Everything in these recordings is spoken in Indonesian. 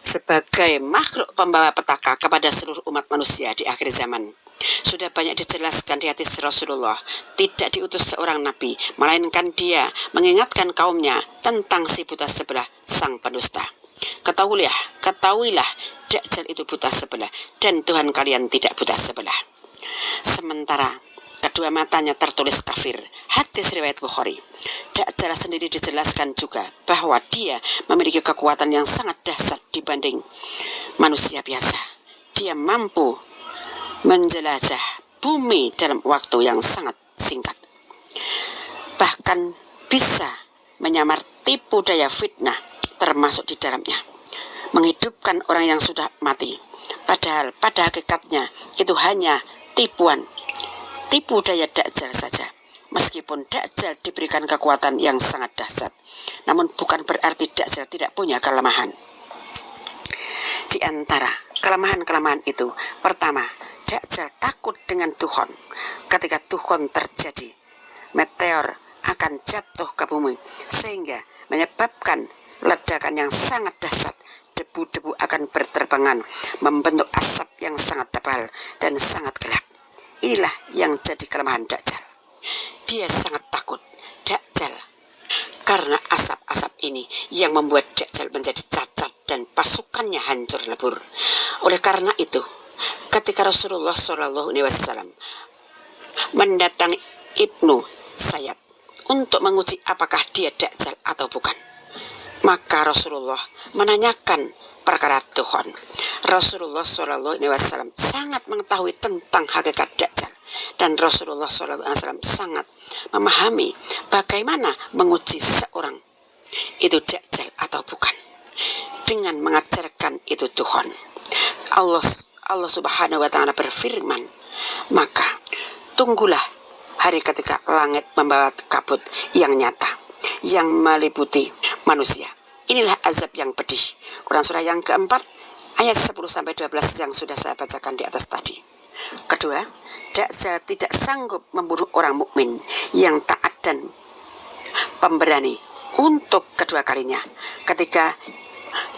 sebagai makhluk pembawa petaka kepada seluruh umat manusia di akhir zaman. Sudah banyak dijelaskan di hadis Rasulullah, tidak diutus seorang nabi, melainkan dia mengingatkan kaumnya tentang si buta sebelah, sang pendusta. Ketahuilah, Dajjal itu buta sebelah, dan Tuhan kalian tidak buta sebelah. Sementara kedua matanya tertulis kafir. Hadis riwayat Bukhari. Dajjal sendiri dijelaskan juga bahwa dia memiliki kekuatan yang sangat dahsyat dibanding manusia biasa. Dia mampu menjelajah bumi dalam waktu yang sangat singkat. Bahkan bisa menyamar tipu daya fitnah termasuk di dalamnya, menghidupkan orang yang sudah mati. Padahal pada hakikatnya itu hanya tipu daya Dajjal saja. Meskipun Dajjal diberikan kekuatan yang sangat dahsyat, namun bukan berarti Dajjal tidak punya kelemahan. Di antara kelemahan-kelemahan itu, pertama, Dajjal takut dengan Tuhan. Ketika Tuhan terjadi, meteor akan jatuh ke bumi sehingga menyebabkan ledakan yang sangat dahsyat. Debu-debu akan berterbangan membentuk asap yang sangat tebal dan sangat gelap. Inilah yang jadi kelemahan Dajjal. Dia sangat takut Dajjal karena asap-asap ini yang membuat Dajjal menjadi cacat dan pasukannya hancur lebur. Oleh karena itu, ketika Rasulullah SAW mendatangi Ibnu Sayyad untuk menguji apakah dia Dajjal atau bukan, maka Rasulullah menanyakan perkara Tuhan. Rasulullah SAW sangat mengetahui tentang hakikat Dajjal, dan Rasulullah SAW sangat memahami bagaimana menguji seorang itu Dajjal atau bukan, dengan mengajarkan itu Tuhan. Allah Subhanahu wa Ta'ala berfirman, maka tunggulah hari ketika langit membawa kabut yang nyata yang meliputi manusia. Inilah azab yang pedih. Quran surah yang keempat ayat 10-12 yang sudah saya bacakan di atas tadi. Kedua, Dajjal tidak sanggup membunuh orang mukmin yang taat dan pemberani untuk kedua kalinya. Ketika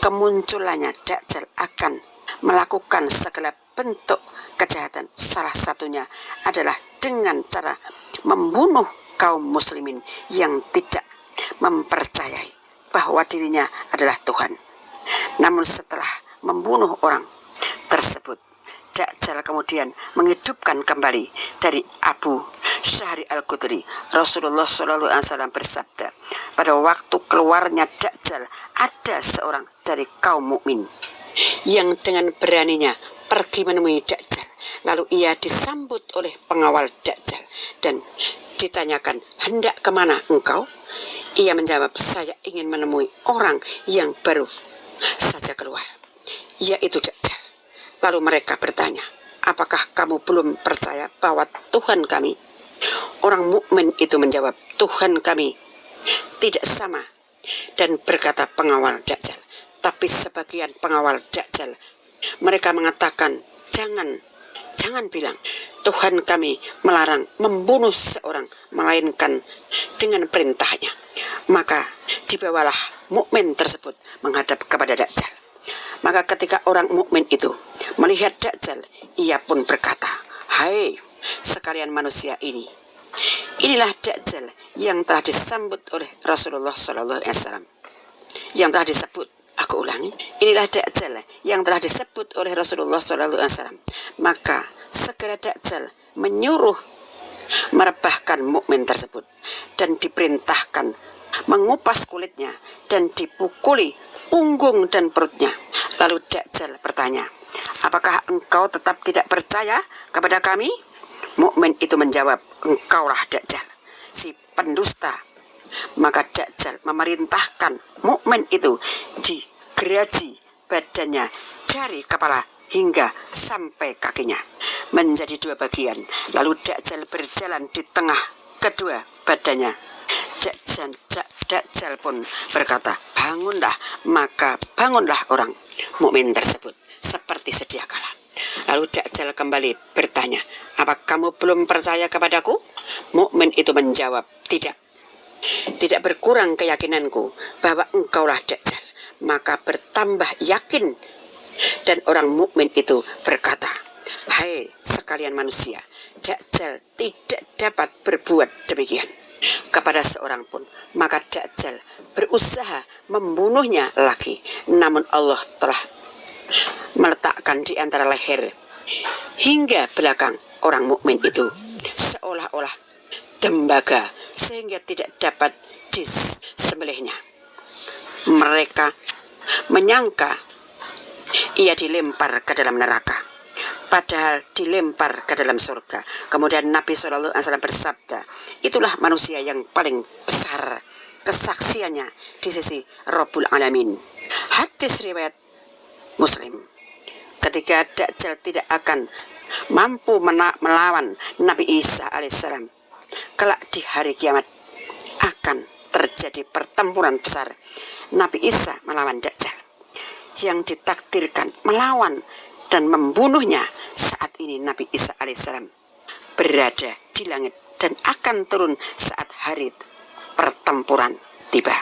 kemunculannya, Dajjal akan melakukan segala bentuk kejahatan. Salah satunya adalah dengan cara membunuh kaum muslimin yang tidak mempercayai bahwa dirinya adalah Tuhan. Namun setelah membunuh orang tersebut, Dajjal kemudian menghidupkan kembali dari Abu Syahri Al-Qudri. Rasulullah SAW bersabda, pada waktu keluarnya Dajjal ada seorang dari kaum mukmin yang dengan beraninya pergi menemui Dajjal. Lalu ia disambut oleh pengawal Dajjal dan ditanyakan, hendak kemana engkau? Ia menjawab, saya ingin menemui orang yang baru saja keluar, yaitu Dajjal. Lalu mereka bertanya, apakah kamu belum percaya bahwa Tuhan kami? Orang mukmin itu menjawab, Tuhan kami tidak sama. Dan berkata pengawal Dajjal, tapi sebagian pengawal Dajjal mereka mengatakan, jangan bilang Tuhan kami melarang membunuh seorang melainkan dengan perintahnya. Maka dibawalah mukmin tersebut menghadap kepada Dajjal. Maka ketika orang mukmin itu melihat Dajjal, ia pun berkata, hai sekalian manusia ini, inilah Dajjal yang telah disambut oleh Rasulullah SAW, yang telah disebut, aku ulangi, inilah Dajjal yang telah disebut oleh Rasulullah SAW. Maka segera Dajjal menyuruh merebahkan mukmin tersebut dan diperintahkan mengupas kulitnya dan dipukuli punggung dan perutnya. Lalu Dajjal bertanya, apakah engkau tetap tidak percaya kepada kami? Mukmin itu menjawab, engkaulah Dajjal, si pendusta. Maka Dajjal memerintahkan mukmin itu digeraji badannya dari kepala hingga sampai kakinya menjadi dua bagian. Lalu Dajjal berjalan di tengah kedua badannya. Dajjal pun berkata, bangunlah. Maka bangunlah orang mukmin tersebut seperti sedia kala. Lalu Dajjal kembali bertanya, apa kamu belum percaya kepadaku? Mukmin itu menjawab, tidak berkurang keyakinanku bahwa engkaulah Dajjal. maka bertambah yakin, dan orang mukmin itu berkata, "Hai sekalian manusia, Dajjal tidak dapat berbuat demikian kepada seorang pun." Maka Dajjal berusaha membunuhnya lagi, namun Allah telah meletakkan di antara leher hingga belakang orang mukmin itu seolah-olah tembaga, sehingga tidak dapat disembelihnya. Mereka menyangka ia dilempar ke dalam neraka, padahal dilempar ke dalam surga. Kemudian Nabi SAW bersabda, "Itulah manusia yang paling besar kesaksiannya di sisi Rabbul Alamin." Hadis riwayat Muslim. Ketika Dajjal tidak akan mampu melawan Nabi Isa alaihissalam, kelak di hari kiamat akan terjadi pertempuran besar Nabi Isa melawan Dajjal. Yang ditakdirkan melawan dan membunuhnya saat ini Nabi Isa alaihissalam berada di langit dan akan turun saat hari pertempuran tiba.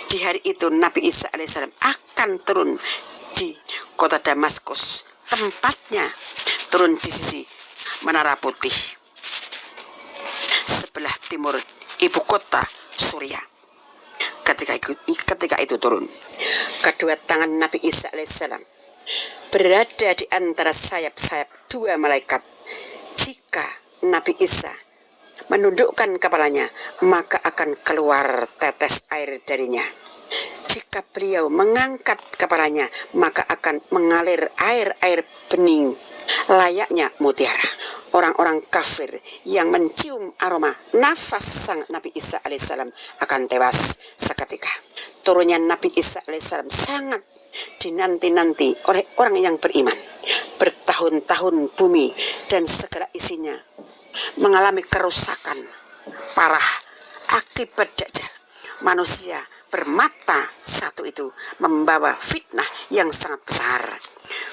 Di hari itu Nabi Isa alaihissalam akan turun di kota Damaskus, tempatnya turun di sisi Menara Putih sebelah timur ibu kota Suriah. Ketika itu turun, kedua tangan Nabi Isa alaihissalam berada di antara sayap-sayap dua malaikat. Jika Nabi Isa menundukkan kepalanya, maka akan keluar tetes air darinya. Jika beliau mengangkat kepalanya, maka akan mengalir air-air bening layaknya mutiara. Orang-orang kafir yang mencium aroma nafas sang Nabi Isa alaihissalam akan tewas seketika. Turunnya Nabi Isa alaihissalam sangat dinanti-nanti oleh orang yang beriman. Bertahun-tahun bumi dan segala isinya mengalami kerusakan parah akibat Dajjal. Manusia bermata satu itu membawa fitnah yang sangat besar,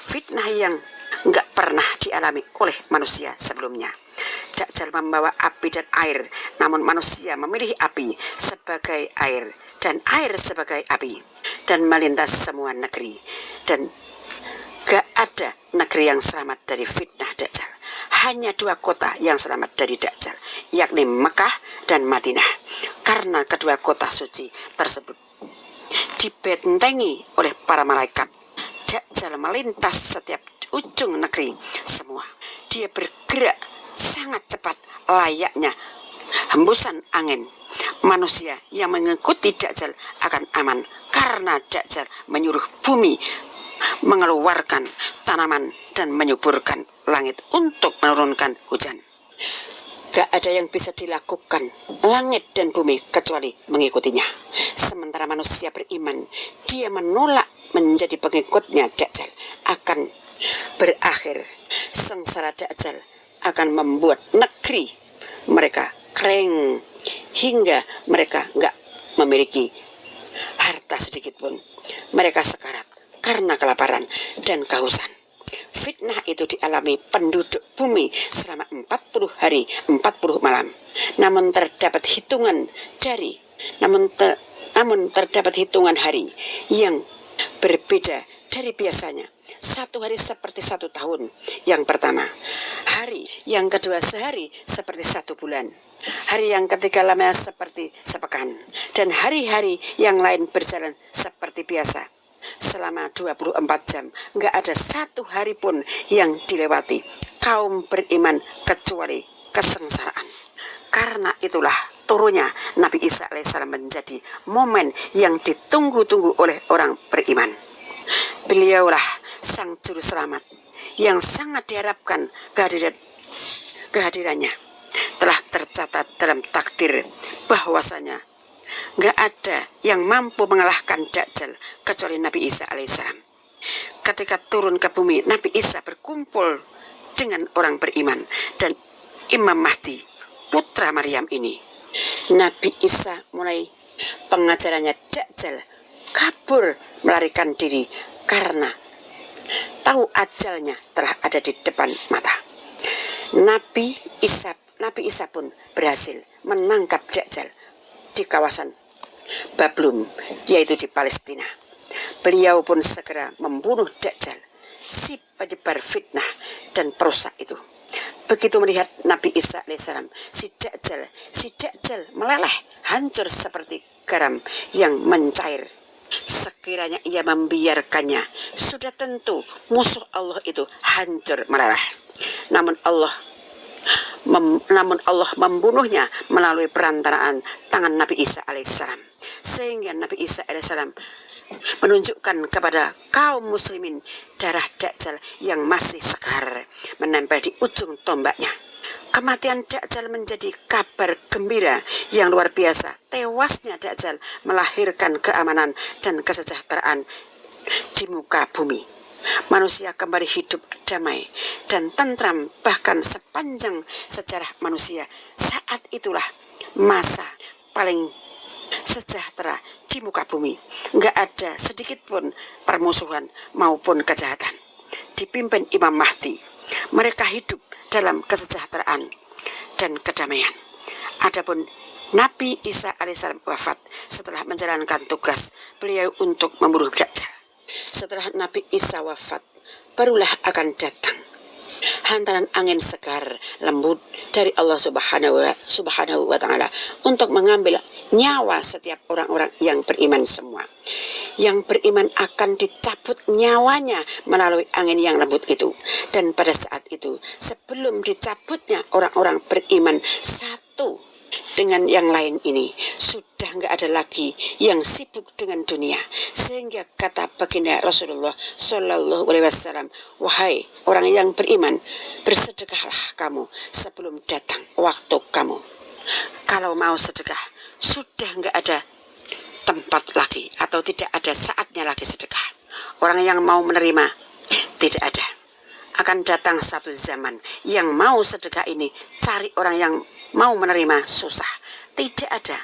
fitnah yang enggak pernah dialami oleh manusia sebelumnya. Dajjal membawa api dan air, namun manusia memilih api sebagai air dan air sebagai api, dan melintas semua negeri, dan gak ada negeri yang selamat dari fitnah Dajjal. Hanya dua kota yang selamat dari Dajjal, yakni Mekah dan Madinah, karena kedua kota suci tersebut dibentengi oleh para malaikat. Dajjal melintas setiap ujung negeri semua. Dia bergerak sangat cepat layaknya hembusan angin. Manusia yang mengikuti Dajjal akan aman, karena Dajjal menyuruh bumi mengeluarkan tanaman dan menyuburkan langit untuk menurunkan hujan. Gak ada yang bisa dilakukan langit dan bumi kecuali mengikutinya. Sementara manusia beriman, dia menolak menjadi pengikutnya Dajjal, akan berakhir sengsara. Dajjal akan membuat negeri mereka kering hingga mereka gak memiliki harta sedikit pun. Mereka sekarat karena kelaparan dan kehausan. Fitnah itu dialami penduduk bumi selama 40 hari 40 malam. Namun terdapat hitungan hari yang berbeda dari biasanya. Satu hari seperti satu tahun yang pertama, hari yang kedua sehari seperti satu bulan, hari yang ketiga lama seperti sepekan, dan hari-hari yang lain berjalan seperti biasa. Selama 24 jam, nggak ada satu hari pun yang dilewati kaum beriman kecuali kesengsaraan. Karena itulah turunnya Nabi Isa alaihissalam menjadi momen yang ditunggu-tunggu oleh orang beriman. Beliaulah sang juru selamat yang sangat diharapkan kehadirannya. Telah tercatat dalam takdir bahwasanya gak ada yang mampu mengalahkan Dajjal kecuali Nabi Isa alaihissalam. Ketika turun ke bumi, Nabi Isa berkumpul dengan orang beriman dan Imam Mahdi, putra Maryam ini. Nabi Isa mulai pengajarannya. Dajjal kabur melarikan diri karena tahu ajalnya telah ada di depan mata. Nabi Isa pun berhasil menangkap Dajjal di kawasan Bablum, yaitu di Palestina. beliau pun segera membunuh Dajjal, si penyebar fitnah dan perusak itu. Begitu melihat Nabi Isa alaihissalam, si Dajjal meleleh, hancur seperti garam yang mencair. Sekiranya ia membiarkannya, sudah tentu musuh Allah itu hancur meleleh. Namun Allah membunuhnya melalui perantaraan tangan Nabi Isa alaihissalam, sehingga Nabi Isa alaihissalam menunjukkan kepada kaum muslimin darah Dajjal yang masih segar menempel di ujung tombaknya. Kematian Dajjal menjadi kabar gembira yang luar biasa. Tewasnya Dajjal melahirkan keamanan dan kesejahteraan di muka bumi. Manusia kembali hidup damai dan tentram, bahkan sepanjang sejarah manusia. Saat itulah masa paling sejahtera di muka bumi. Nggak ada sedikit pun permusuhan maupun kejahatan. Dipimpin Imam Mahdi, mereka hidup dalam kesejahteraan dan kedamaian. Adapun Nabi Isa alaihissalam wafat setelah menjalankan tugas beliau untuk membunuh Dajjal. Setelah Nabi Isa wafat, barulah akan datang hantaran angin segar lembut dari Allah Subhanahu wa Ta'ala untuk mengambil nyawa setiap orang-orang yang beriman semua. Yang beriman akan dicabut nyawanya melalui angin yang lembut itu. Dan pada saat itu, sebelum dicabutnya orang-orang beriman satu dengan yang lain ini, sudah nggak ada lagi yang sibuk dengan dunia. Sehingga kata baginda Rasulullah Shallallahu Alaihi Wasallam, wahai orang yang beriman, bersedekahlah kamu sebelum datang waktu kamu. Kalau mau sedekah, sudah nggak ada tempat lagi atau tidak ada saatnya lagi sedekah. Orang yang mau menerima tidak ada. Akan datang satu zaman yang mau sedekah ini cari orang yang mau menerima susah. Tidak ada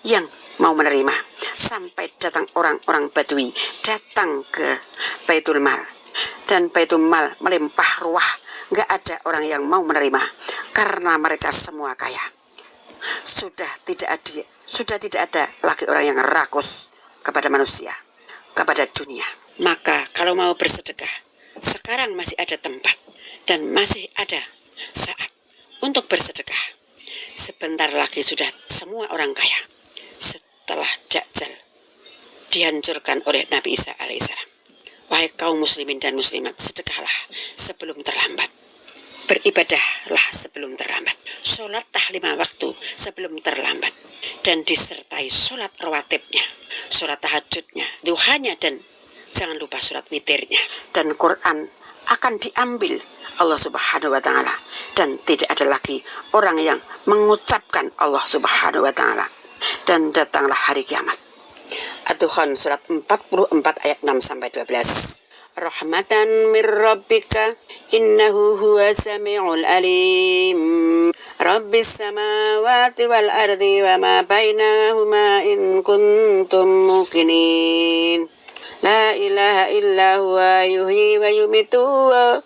yang mau menerima. Sampai datang orang-orang Badui datang ke Baitul Mal, dan Baitul Mal melimpah ruah. Nggak ada orang yang mau menerima karena mereka semua kaya. Sudah tidak ada lagi orang yang rakus kepada manusia, kepada dunia. Maka kalau mau bersedekah, sekarang masih ada tempat dan masih ada saat untuk bersedekah. Sebentar lagi sudah semua orang kaya setelah Dajjal dihancurkan oleh Nabi Isa alaihissalam. Wahai kaum muslimin dan muslimat, sedekahlah sebelum terlambat. Beribadahlah sebelum terlambat. Sholatlah 5 waktu sebelum terlambat. Dan disertai sholat rawatibnya, sholat tahajudnya, duhanya, dan jangan lupa sholat witirnya. Dan Quran akan diambil Allah Subhanahu wa Ta'ala, dan tidak ada lagi orang yang mengucapkan Allah Subhanahu wa Ta'ala. Dan datanglah hari kiamat. Ad-Dukhan surat 44 ayat 6-12. Rahmatan mir rabbika innahu huwa sami'ul alim. Rabbis samawati wal ardi wa ma bainahuma in kuntum muqinin. La ilaha illa huwa yuhyi wa yumitu wa